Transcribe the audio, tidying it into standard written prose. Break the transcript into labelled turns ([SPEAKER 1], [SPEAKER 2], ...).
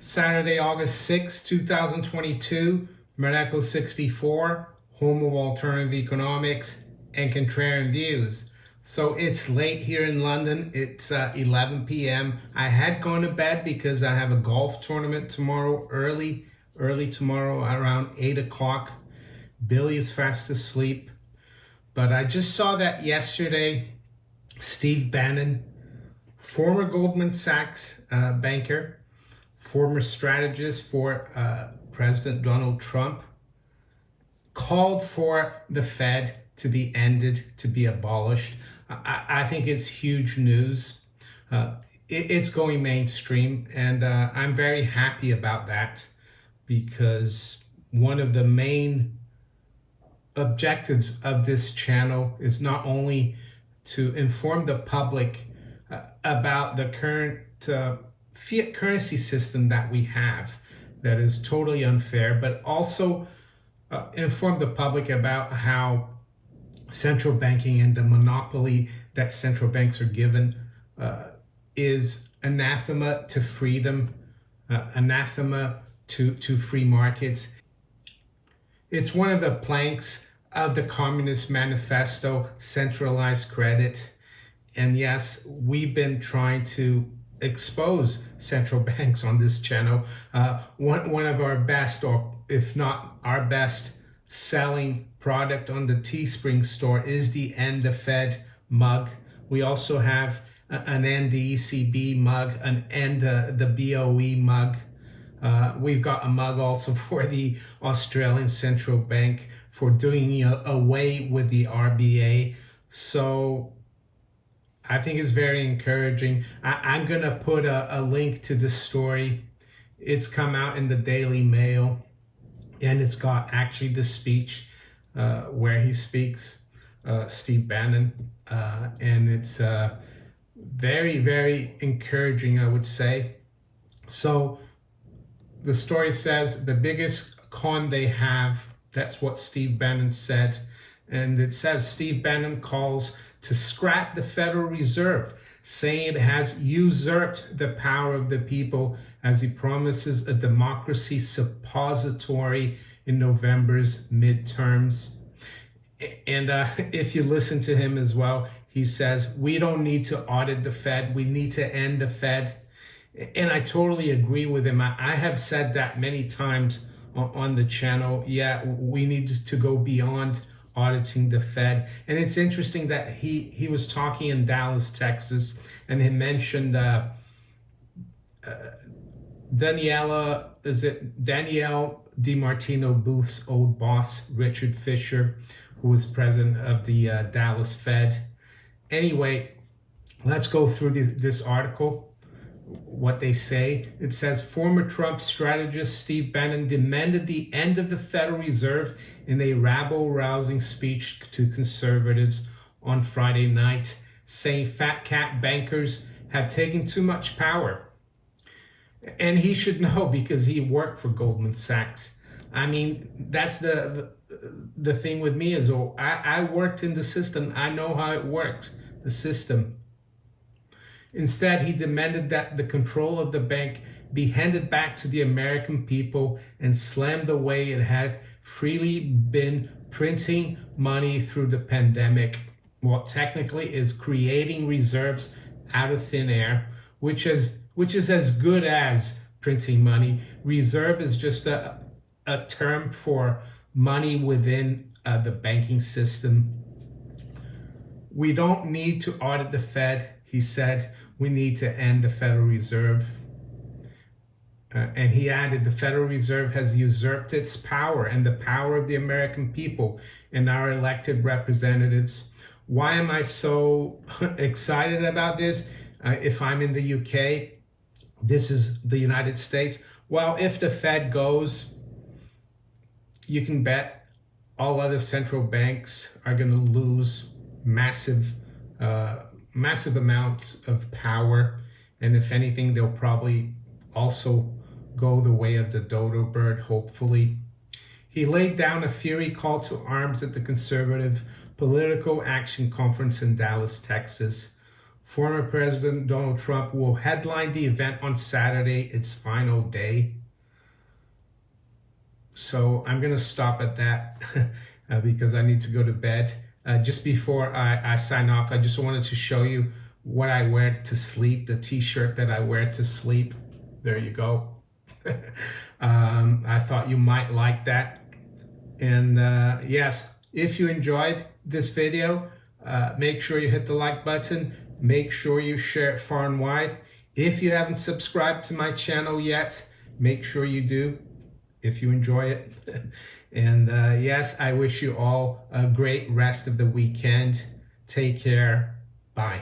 [SPEAKER 1] Saturday, August 6, 2022, Monaco 64, home of alternative economics and contrarian views. So it's late here in London. It's 11 p.m. I had gone to bed because I have a golf tournament tomorrow, early tomorrow around 8 o'clock. Billy is fast asleep. But I just saw that yesterday, Seve Bannon, former Goldman Sachs banker, former strategist for President Donald Trump, called for the Fed to be ended, to be abolished. I think it's huge news. It's going mainstream, and I'm very happy about that, because one of the main objectives of this channel is not only to inform the public about the current fiat currency system that we have that is totally unfair, but also inform the public about how central banking and the monopoly that central banks are given is anathema to freedom, anathema to free markets. It's one of the planks of the Communist Manifesto, centralized credit. And yes, we've been trying to expose central banks on this channel. One of our best, or if not our best, selling product on the Teespring store is the End the Fed mug. We also have an End the ECB mug, an End the BOE mug. We've got a mug also for the Australian Central Bank for doing away with the RBA. So I think it's very encouraging. I'm going to put a link to the story. It's come out in the Daily Mail, and it's got actually the speech where he speaks, Seve Bannon, and it's very, very encouraging, I would say. So the story says the biggest con they have, that's what Seve Bannon said, and it says Seve Bannon calls to scrap the Federal Reserve, saying it has usurped the power of the people, as he promises a democracy suppository in November's midterms. And if you listen to him as well, he says, we don't need to audit the Fed, we need to end the Fed. And I totally agree with him. I have said that many times on the channel. Yeah, we need to go beyond auditing the Fed. And it's interesting that he was talking in Dallas, Texas, and he mentioned Danielle DiMartino Booth's old boss, Richard Fisher, who was president of the Dallas Fed. Anyway, let's go through this article. What they say. It says former Trump strategist Seve Bannon demanded the end of the Federal Reserve in a rabble-rousing speech to conservatives on Friday night, saying fat cat bankers have taken too much power. And he should know, because he worked for Goldman Sachs. I mean, that's the thing with me is, I worked in the system. I know how it works, the system. Instead, he demanded that the control of the bank be handed back to the American people and slammed the way it had freely been printing money through the pandemic. What technically is creating reserves out of thin air, which is as good as printing money. Reserve is just a term for money within the banking system. We don't need to audit the Fed, he said. We need to end the Federal Reserve. And he added, the Federal Reserve has usurped its power and the power of the American people and our elected representatives. Why am I so excited about this? If I'm in the UK, this is the United States. Well, if the Fed goes, you can bet all other central banks are going to lose massive amounts of power, and if anything, they'll probably also go the way of the dodo bird, hopefully. He laid down a fiery call to arms at the Conservative Political Action Conference in Dallas, Texas. Former President Donald Trump will headline the event on Saturday, its final day. So I'm going to stop at that because I need to go to bed. Just before I sign off, I just wanted to show you what I wear to sleep, the t-shirt that I wear to sleep. There you go. I thought you might like that. And yes, if you enjoyed this video, make sure you hit the like button. Make sure you share it far and wide. If you haven't subscribed to my channel yet, make sure you do if you enjoy it. And yes, I wish you all a great rest of the weekend. Take care. Bye.